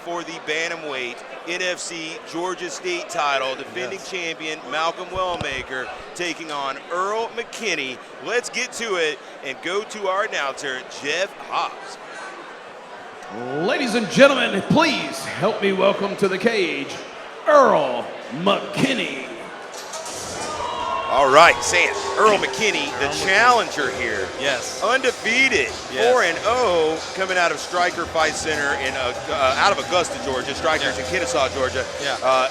for the bantamweight NFC Georgia State title. Defending champion Malcom Wellmaker taking on Earl Mckinney. Let's get to it and go to our announcer, Jeff Hobbs. Ladies and gentlemen, please help me welcome to the cage, Earl Mckinney. All right, Sam, Earl Mckinney, the challenger here. Yes. Undefeated, 4-0, coming out of Stryker Fight Center in out of Augusta, Georgia. Stryker's in Kennesaw, Georgia.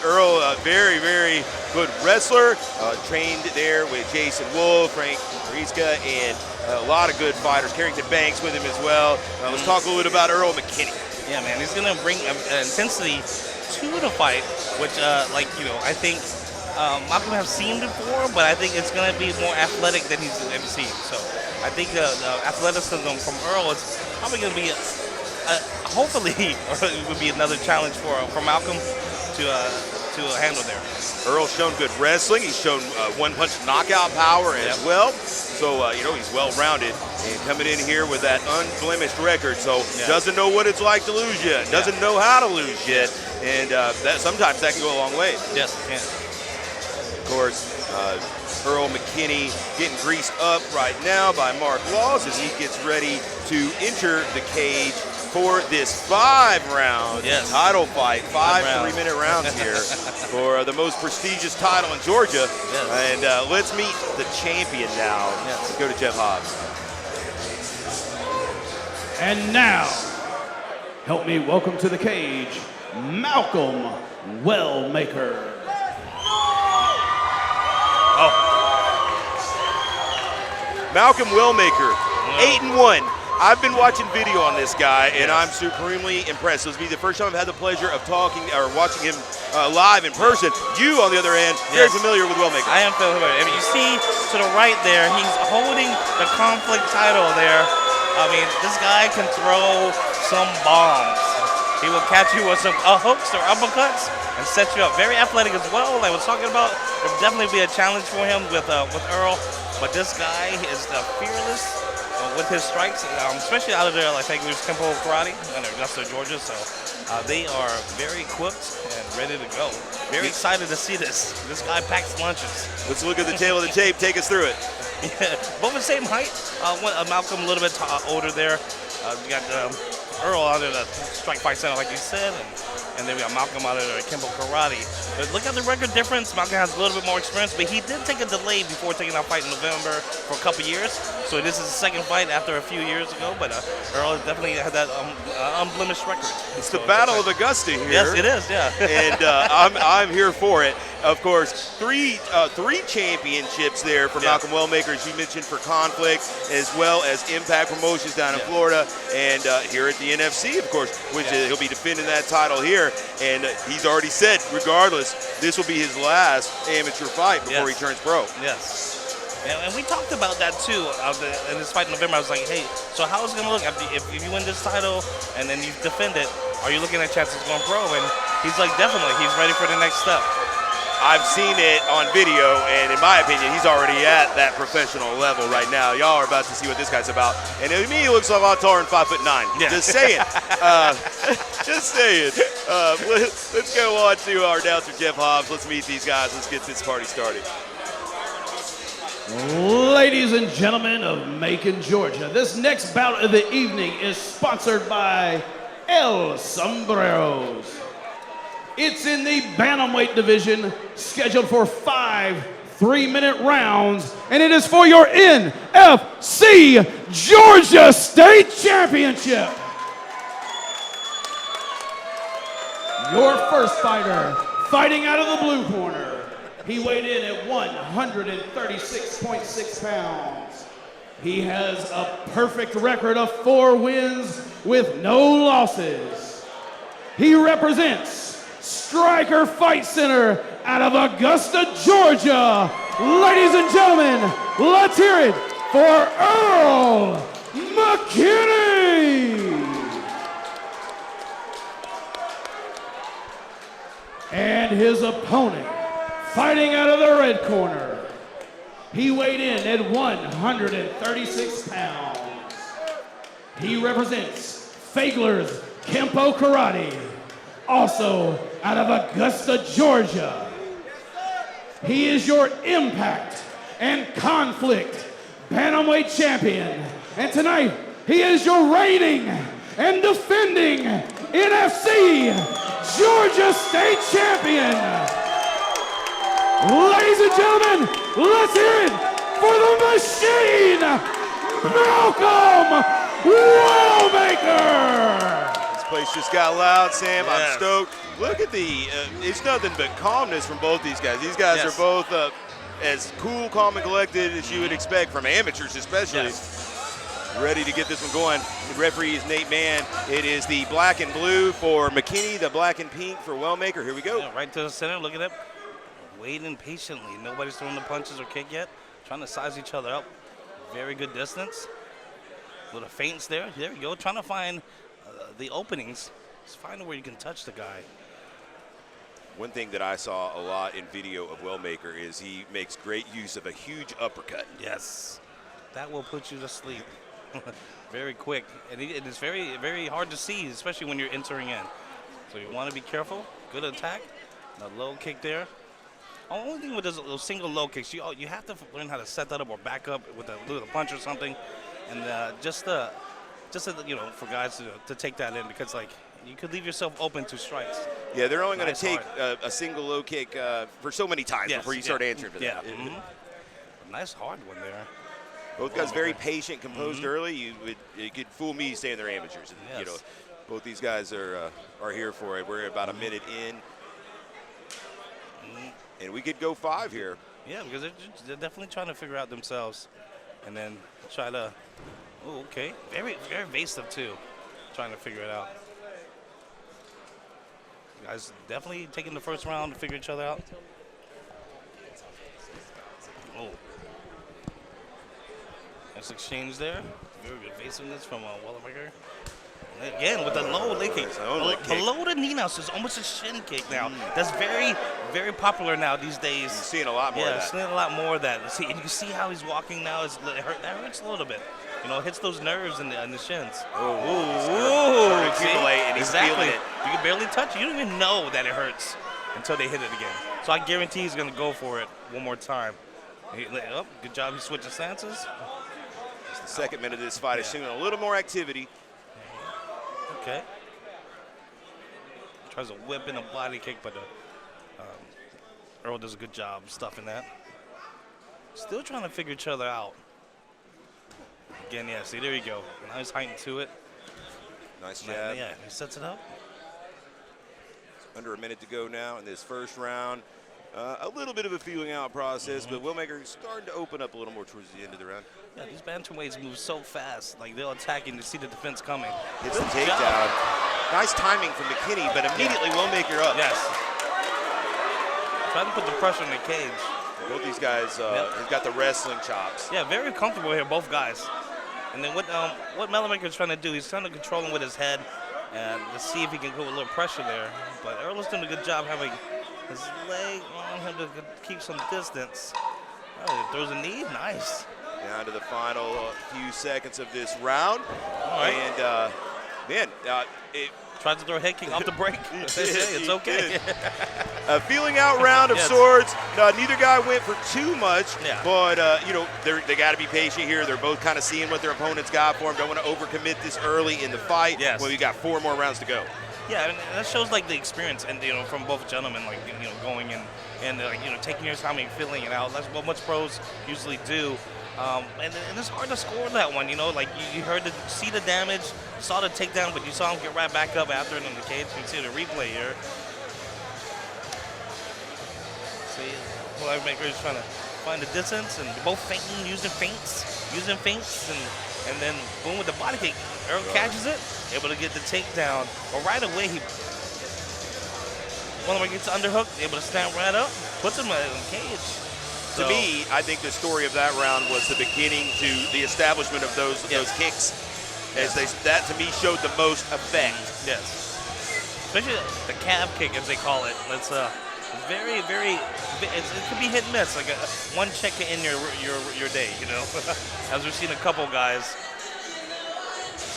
Earl, a very, very good wrestler, trained there with Jason Wolf, Frank Mariska, and a lot of good fighters. Carrington Banks with him as well. Let's talk a little bit about Earl Mckinney. Yeah, man, he's gonna bring intensity to the fight, which, I think Malcom has seen before, but I think it's going to be more athletic than he's ever seen. So I think the athleticism from Earl is probably going to be, hopefully, it would be another challenge for Malcom to handle there. Earl's shown good wrestling. He's shown one-punch knockout power as well. So, he's well-rounded and coming in here with that unblemished record. So doesn't know what it's like to lose yet. Doesn't know how to lose yet. And sometimes that can go a long way. Yes, it can. Of course, Earl Mckinney getting greased up right now by Mark Laws as he gets ready to enter the cage for this 5-round title fight. 5 3-minute rounds here for the most prestigious title in Georgia. And let's meet the champion now. Let's go to Jeff Hobbs. And now, help me welcome to the cage, Malcom Wellmaker. Malcom Wellmaker, 8-1. I've been watching video on this guy, and I'm supremely impressed. This will be the first time I've had the pleasure of talking or watching him live in person. You, on the other hand, very familiar with Wellmaker. I am familiar. I mean, you see to the right there, he's holding the conflict title there. I mean, this guy can throw some bombs. He will catch you with some hooks or uppercuts and set you up. Very athletic as well. Like I was talking about, there will definitely be a challenge for him with Earl. But this guy is fearless with his strikes, especially out of there. I think there's Tempo Karate in Augusta, Georgia. So they are very equipped and ready to go. Very excited to see this. This guy packs lunches. Let's look at the tail of the tape. Take us through it. Both the same height. Malcom a little bit older there. You got Earl out of the Strike Fight Center, like you said, and then we got Malcom out of the Tempo Karate. But look at the record difference. Malcom has a little bit more experience, but he did take a delay before taking that fight in November for a couple years. So this is his second fight after a few years ago, but Earl definitely had that unblemished record. It's the Battle of Augusta here. Yes, it is, yeah. And I'm here for it. Of course, three championships there for Malcom Wellmaker, as you mentioned, for Conflict, as well as Impact Promotions down in Florida, and here at the NFC, of course, which he'll be defending that title here. And he's already said, regardless, this will be his last amateur fight before he turns pro. Yes. And we talked about that too in this fight in November. I was like, hey, so how is it going to look if you win this title and then you defend it? Are you looking at chances going pro? And he's like, definitely. He's ready for the next step. I've seen it on video, and in my opinion, he's already at that professional level right now. Y'all are about to see what this guy's about. And to me, he looks a lot taller than 5'9". Yeah. Just saying. Just saying. Let's go on to our announcer, Jeff Hobbs. Let's meet these guys. Let's get this party started. Ladies and gentlemen of Macon, Georgia, this next bout of the evening is sponsored by El Sombreros. It's in the bantamweight division, scheduled for 5 3-minute rounds, and it is for your NFC Georgia State Championship. Your first fighter, fighting out of the blue corner. He weighed in at 136.6 pounds. He has a perfect record of 4 wins with no losses. He represents Stryker Fight Center out of Augusta, Georgia. Ladies and gentlemen, let's hear it for Earl Mckinney. And his opponent, fighting out of the red corner. He weighed in at 136 pounds. He represents Fagler's Kempo Karate. Also out of Augusta, Georgia. He is your Impact and Conflict Bantamweight Champion. And tonight, he is your reigning and defending NFC Georgia State Champion. Ladies and gentlemen, let's hear it for the Machine, Malcom Wellmaker. This place just got loud, Sam. Yes. I'm stoked. Look at the, it's nothing but calmness from both these guys. These guys Yes. are both as cool, calm, and collected as you would expect from amateurs especially. Yes. Ready to get this one going. The referee is Nate Mann. It is the black and blue for McKinney, the black and pink for Wellmaker. Here we go. Yeah, right to the center, look at that. Waiting patiently. Nobody's throwing the punches or kick yet. Trying to size each other up. Very good distance. Little feints there. There we go. Trying to find the openings. Just find where you can touch the guy. One thing that I saw a lot in video of Wellmaker is he makes great use of a huge uppercut. Yes. That will put you to sleep. Very quick. And it is very, very hard to see, especially when you're entering in. So you want to be careful. Good attack. A low kick there. The only thing with those single low kicks, you have to learn how to set that up or back up with a punch or something. And just for guys to take that in, because like you could leave yourself open to strikes. Yeah, they're only going Nice to take hard. a single low kick for so many times Yes, before you start answering for yeah. that. Nice hard one there. Both guys very patient, composed early. It could fool me saying they're amateurs. And, Yes. you know, both these guys are here for it. We're about a minute in, and we could go 5 here. Yeah, because they're definitely trying to figure out themselves, and then try to. Oh, okay. Very, very evasive too, trying to figure it out. Guys, definitely taking the first round to figure each other out. Oh. Nice exchange there. Very good evasiveness from Wellmaker. Again, with the low leg kick. Below the knee now, so it's almost a shin kick now. That's very, very popular now these days. You're seeing a lot more of that. Seeing a lot more of that. See, and you can see how he's walking now. That hurts a little bit. You know, it hits those nerves in the shins. Starting to accumulate, and he's feeling it. You can barely touch it. You don't even know that it hurts until they hit it again. So I guarantee he's going to go for it one more time. Good job. He switching stances. It's the second minute of this fight. It's showing a little more activity. Okay. Tries to whip in a body kick, but Earl does a good job stuffing that. Still trying to figure each other out. Again, yeah, see, there you go. Now he's heightened to it. Nice jab. Yeah, he sets it up. Under a minute to go now in this first round. A little bit of a feeling out process, but Wellmaker is starting to open up a little more towards the end of the round. Yeah, these bantamweights move so fast. Like, they'll attack and you see the defense coming. Hits the takedown. Nice timing from McKinney, but immediately Wellmaker up. Yes. Trying to put the pressure in the cage. Both these guys have got the wrestling chops. Yeah, very comfortable here, both guys. And then what Wellmaker is trying to do, he's trying to control him with his head and to see if he can put a little pressure there. But Earl is doing a good job having his leg on him to keep some distance. Oh, he throws a knee, nice. Down to the final few seconds of this round. All right. And, man, it Tried to throw a head kick off the break. It's okay. A feeling out round of Yes. sorts. Neither guy went for too much, Yeah. but they got to be patient here. They're both kind of seeing what their opponents got for them. Don't want to overcommit this early in the fight. Yes. Well, we got 4 more rounds to go. Yeah, and that shows like the experience, and from both gentlemen, like going in and taking your time and feeling it out. That's what most pros usually do. And it's hard to score that one, like you see the damage, saw the takedown, but you saw him get right back up after it in the cage. You can see the replay here. See, Wellmaker is trying to find the distance, and both using feints, and then boom with the body kick. Earl catches it, able to get the takedown, but right away Wellmaker gets the underhook, able to stand right up, puts him in the cage. To me, I think the story of that round was the beginning to the establishment of those kicks, as that to me showed the most effect. Yes, especially the calf kick, as they call it. It's very, very. It could be hit and miss, like one check in your day, as we've seen a couple guys.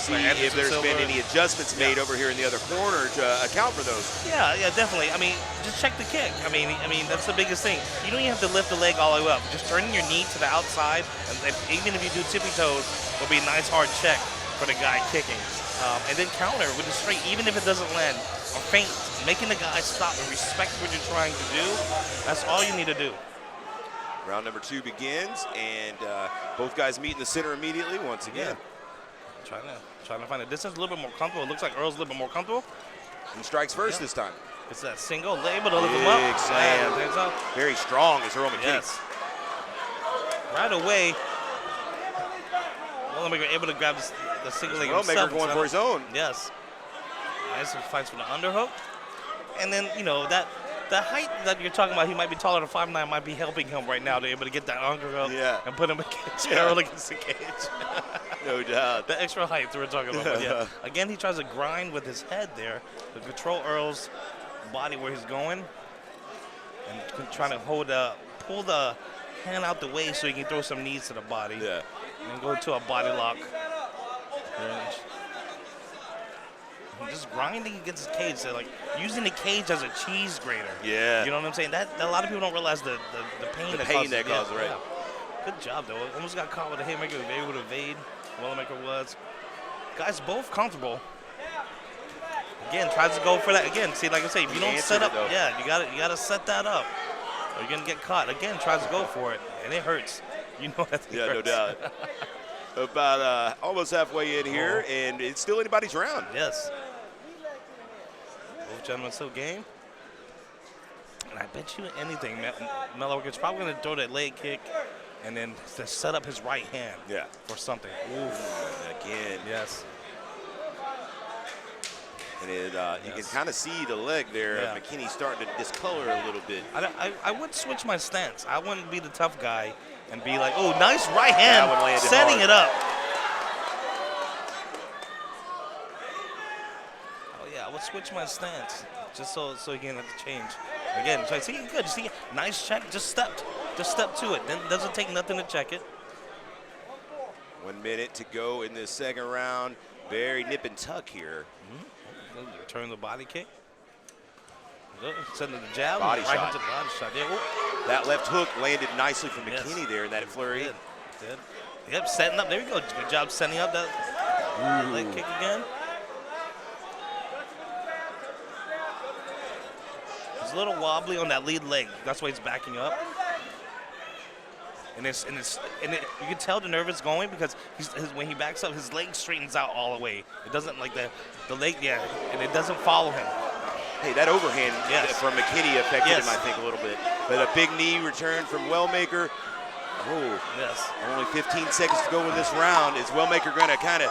see Like if there's been Silver. any adjustments made over here in the other corner to account for those. Yeah, definitely. I mean, just check the kick. I mean, that's the biggest thing. You don't even have to lift the leg all the way up. Just turning your knee to the outside, and even if you do tippy toes, will be a nice hard check for the guy kicking. And then counter with the straight, even if it doesn't land, or feint, making the guy stop and respect what you're trying to do. That's all you need to do. Round number 2 begins, and both guys meet in the center immediately once again. Trying to find a distance, a little bit more comfortable. It looks like Earl's a little bit more comfortable. He strikes first this time. It's that single leg, but to lift him up. Big slam. Yeah, very strong is Earl McKinney. yes. Right away, Wellmaker able to grab the single leg Wellmaker himself. going for his own. Yes. Nice fights for the underhook. And then, that the height that you're talking about, he might be taller than 5'9", might be helping him right now to be able to get that underhook and put him against Earl against the cage. No doubt. The extra height that we're talking about. But yeah. Again, he tries to grind with his head there to control Earl's body where he's going, and trying to pull the hand out the way so he can throw some knees to the body. Yeah. And then go to a body lock. And just grinding against his cage, so like using the cage as a cheese grater. Yeah. You know what I'm saying? That a lot of people don't realize the pain that causes. Right. Yeah. Good job though. Almost got caught with a haymaker, able to evade. Wellmaker was. Guys both comfortable. Again, tries to go for that. Again, see, like I say, if you don't set up, you gotta set that up, or you're gonna get caught. Again, tries to go for it, and it hurts. You know that. Yeah, no doubt. About almost halfway in here, and it's still anybody's round. Yes. Both gentlemen still game. And I bet you anything, Wellmaker's probably gonna throw that leg kick, and then to set up his right hand. Yeah. For something. Oof. Again. Yes. And you can kind of see the leg there. Yeah. McKinney starting to discolor a little bit. I would switch my stance. I wouldn't be the tough guy and be like, oh, nice right hand, setting hard. it up. Oh, yeah, I would switch my stance just so he can have to change. Again, so see, good. See, nice check, just step to it. Then doesn't take nothing to check it. 1 minute to go in this second round. Very nip and tuck here. Turn the body kick. Sending the jab. Body right shot. into the body shot. Yeah. That left hook landed nicely from McKinney there in that flurry. Did. Yep, setting up. There we go. Good job setting up that leg kick again. He's a little wobbly on that lead leg. That's why he's backing up. And you can tell the nerve is going because when he backs up, his leg straightens out all the way. It doesn't like the leg, and it doesn't follow him. Hey, that overhand from McKinney affected him, I think, a little bit. But a big knee return from Wellmaker. Oh, yes. Only 15 seconds to go in this round. Is Wellmaker going to kind of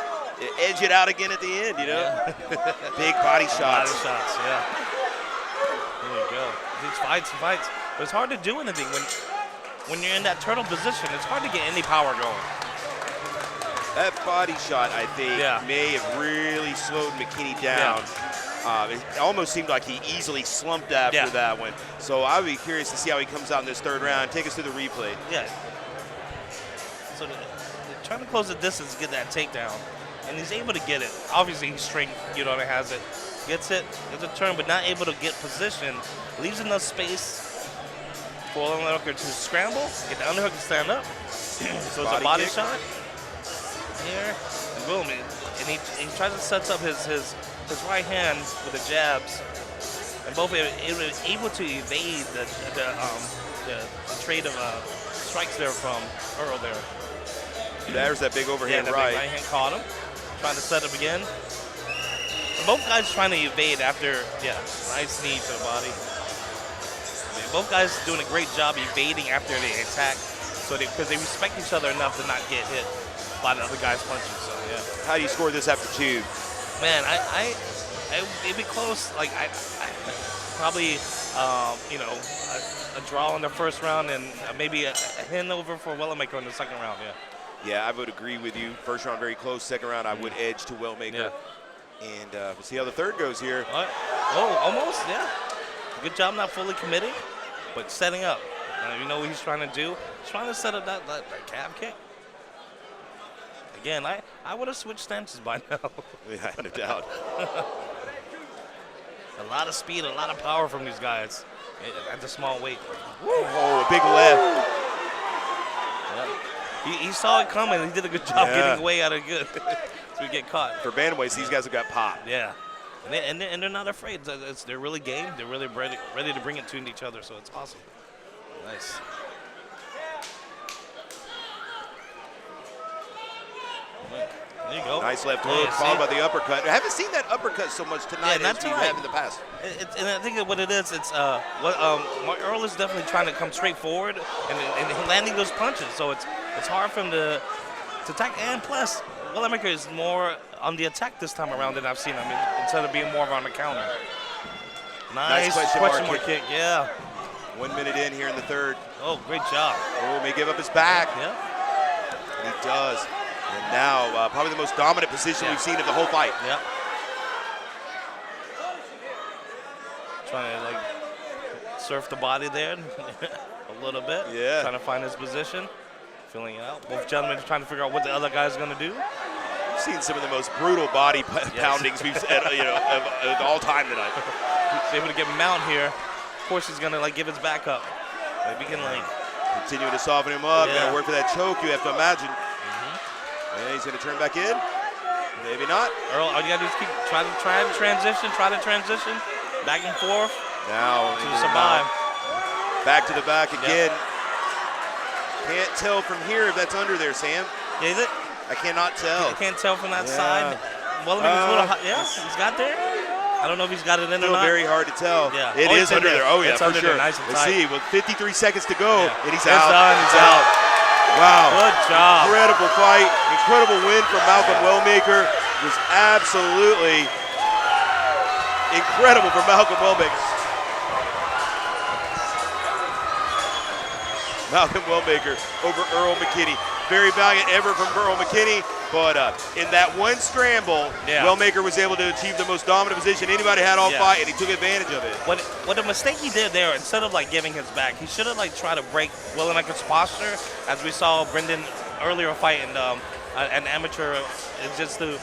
edge it out again at the end, you know? Yeah. Big body shots. Body shots, yeah. There you go. These fights. But it's hard to do anything when you're in that turtle position. It's hard to get any power going. That body shot, I think, may have really slowed McKinney down. It almost seemed like he easily slumped after that one. So I would be curious to see how he comes out in this third round. Take us to the replay. Yeah. So they're trying to close the distance to get that takedown. And he's able to get it. Obviously, he's strength, has it. Gets it, gets a turn, but not able to get position. Leaves enough space for Wellmaker to scramble, get the underhook to stand up. So it's a body shot. Here, and boom. And he tries to set up his right hand with the jabs. And both able to evade the trade of strikes there from Earl there. There's that big overhand right. Big right hand caught him. Trying to set up again. And both guys trying to evade after, nice knee to the body. Both guys doing a great job evading after they attack, because they respect each other enough to not get hit by the other guy's punches. So yeah. How do you score this after 2? Man, it'd be close. Like I probably a draw in the first round and maybe a hand over for Wellmaker in the second round. Yeah. Yeah, I would agree with you. First round very close. Second round I would edge to Wellmaker. Yeah. And we'll see how the third goes here. Oh, almost. Yeah. Good job not fully committing, but setting up. You know what he's trying to do? He's trying to set up that calf kick. Again, I would have switched stances by now. Yeah, no doubt. A lot of speed, a lot of power from these guys at the small weight. Oh, a big left. Yeah. He saw it coming. He did a good job getting away out of good. So we get caught. For bantamweights, these guys have got pop. Yeah. And they're not afraid. They're really game. They're really ready to bring it to each other, so it's awesome. Nice. There you go. Nice left hook, followed by the uppercut. I haven't seen that uppercut so much tonight as we have in the past. And I think what it is, it's Earl is definitely trying to come straight forward and landing those punches. So it's hard for him to attack. And plus, Wellmaker is more on the attack this time around than I've seen him, instead of being more on the counter. Nice question mark kick. Yeah. 1 minute in here in the third. Oh, great job. Oh, may give up his back. Yeah. And he does. And now, probably the most dominant position we've seen of the whole fight. Yep. Trying to like surf the body there a little bit. Yeah. Trying to find his position, filling it out. Both gentlemen are trying to figure out what the other guy's going to do. We've seen some of the most brutal body poundings we've of all time tonight. He's able to get mount here. Of course, he's going to like give his back up. Maybe he can like continue to soften him up. Got to work for that choke. You have to imagine. Yeah, he's going to turn back in. Maybe not. Earl, all you got to do is keep try to transition. Back and forth. Now to survive. Back to the back again. Can't tell from here if that's under there, Sam. Is it? I cannot tell. I can't tell from that side. Well, he's got there. I don't know if he's got it in or not. Still very hard to tell. Yeah. It is under there. Oh, yeah, it's for under sure. There, nice and Let's see. With 53 seconds to go, and he's it's out. Done. He's out. Wow. Good job. Incredible fight. Incredible win from Malcom Wellmaker. It was absolutely incredible for Malcom Wellmaker. Malcom Wellmaker over Earl Mckinney. Very valiant effort from Earl Mckinney, but in that one scramble, Wellmaker was able to achieve the most dominant position anybody had all fight, and he took advantage of it. What the mistake he did there, instead of like giving his back, he should have like tried to break Wellmaker's posture, as we saw Brendan earlier fight in an amateur, just to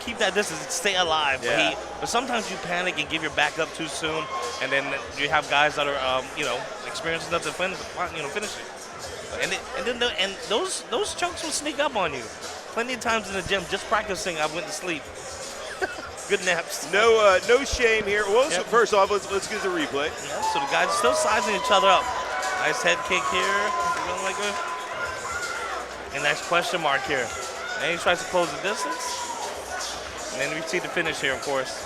keep that distance and stay alive. Yeah. But sometimes you panic and give your back up too soon, and then you have guys that are experienced enough to finish it. And those chokes will sneak up on you. Plenty of times in the gym, just practicing, I went to sleep. Good naps. No shame here. Well, so first off, let's get the replay. Yeah, so the guys are still sizing each other up. Nice head kick here. And nice question mark here. And he tries to close the distance. And then we see the finish here, of course.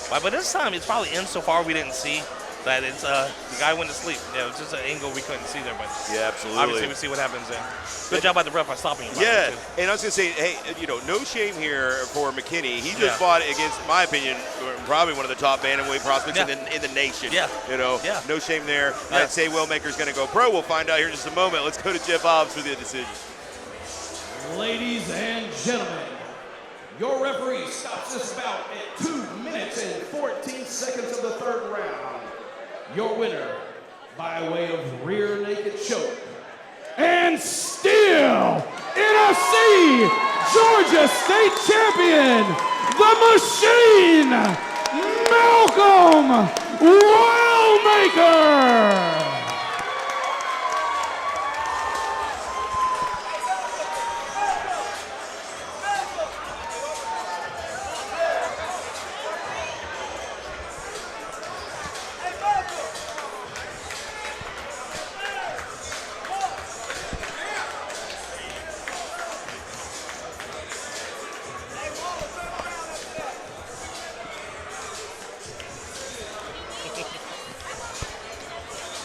But this time, it's probably in so far we didn't see that it's the guy went to sleep. Yeah, it was just an angle we couldn't see there, but absolutely. Obviously, we see what happens there. Good job by the ref by stopping him. Yeah, and I was gonna say, hey, no shame here for McKinney. He just fought against, in my opinion, probably one of the top bantamweight prospects in the nation. No shame there. I'd say Wellmaker's gonna go pro. We'll find out here in just a moment. Let's go to Jeff Hobbs for the decision. Ladies and gentlemen, your referee stops this bout at 2 minutes and 14 seconds of the third round. Your winner, by way of rear naked choke, and still NFC Georgia State Champion, the Machine, Malcom Wellmaker.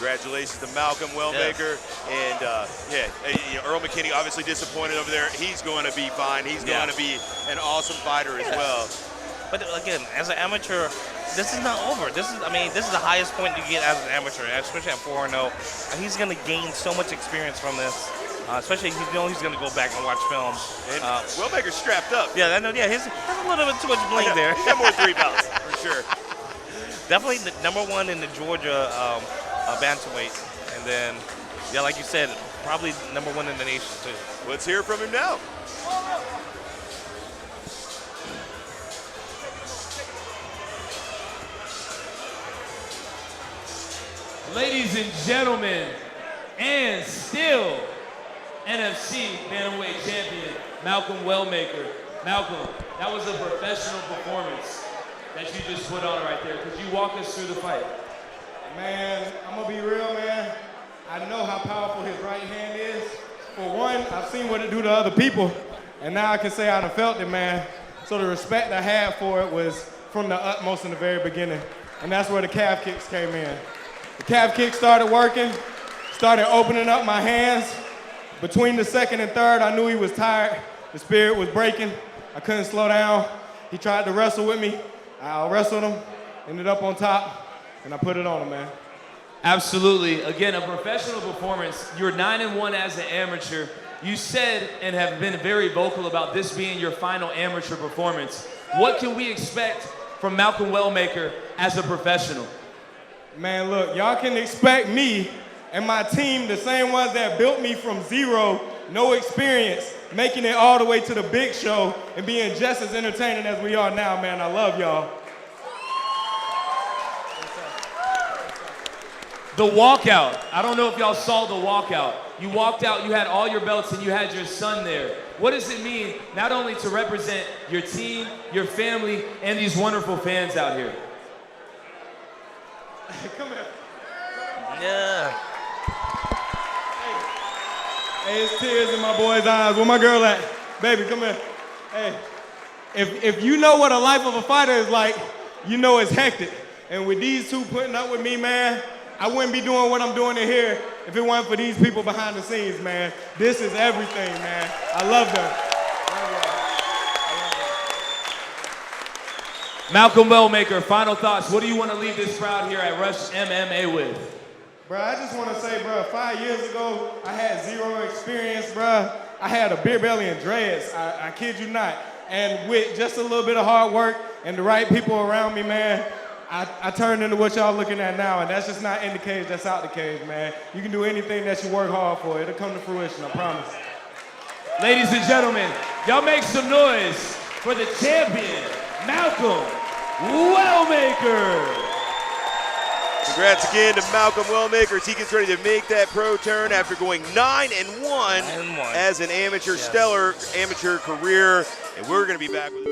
Congratulations to Malcom Wellmaker. And Earl Mckinney obviously disappointed over there. He's going to be fine. He's going to be an awesome fighter as well. But again, as an amateur, this is not over. This is the highest point you get as an amateur, especially at 4-0. And he's going to gain so much experience from this. Especially if he's going to go back and watch film. And Wellmaker's strapped up. Yeah, he has a little bit too much bling there. He's got more 3 bouts, for sure. Definitely the #1 in the Georgia bantamweight. And then, like you said, probably #1 in the nation, too. Let's hear from him now. Ladies and gentlemen, and still NFC Bantamweight Champion, Malcom Wellmaker. Malcom, that was a professional performance that you just put on right there. Could you walk us through the fight? Man, I'm gonna be real, man. I know how powerful his right hand is. For one, I've seen what it do to other people, and now I can say I done felt it, man. So the respect I had for it was from the utmost in the very beginning, and that's where the calf kicks came in. The calf kick started working, started opening up my hands. Between the second and third, I knew he was tired. The spirit was breaking. I couldn't slow down. He tried to wrestle with me. I wrestled him, ended up on top, and I put it on him, man. Absolutely. Again, a professional performance. You're 9-1 as an amateur. You said and have been very vocal about this being your final amateur performance. What can we expect from Malcom Wellmaker as a professional? Man, look, y'all can expect me and my team, the same ones that built me from zero, no experience, making it all the way to the big show and being just as entertaining as we are now, man. I love y'all. The walkout. I don't know if y'all saw the walkout. You walked out, you had all your belts, and you had your son there. What does it mean not only to represent your team, your family, and these wonderful fans out here? Come here. Yeah. Hey, it's tears in my boy's eyes. Where my girl at? Baby, come here. Hey, if you know what a life of a fighter is like, you know it's hectic. And with these two putting up with me, man, I wouldn't be doing what I'm doing in here if it weren't for these people behind the scenes, man. This is everything, man. I love them. Malcom Wellmaker, final thoughts. What do you want to leave this crowd here at Rush MMA with? Bro, I just want to say, bro, 5 years ago, I had zero experience, bro. I had a beer belly and dreads. I kid you not. And with just a little bit of hard work and the right people around me, man, I turned into what y'all looking at now, and that's just not in the cage, that's out the cage, man. You can do anything that you work hard for. It'll come to fruition, I promise. Ladies and gentlemen, y'all make some noise for the champion, Malcom Wellmaker. Congrats again to Malcom Wellmaker as he gets ready to make that pro turn after going 9-1 9-1. as an amateur, stellar amateur career. And we're going to be back with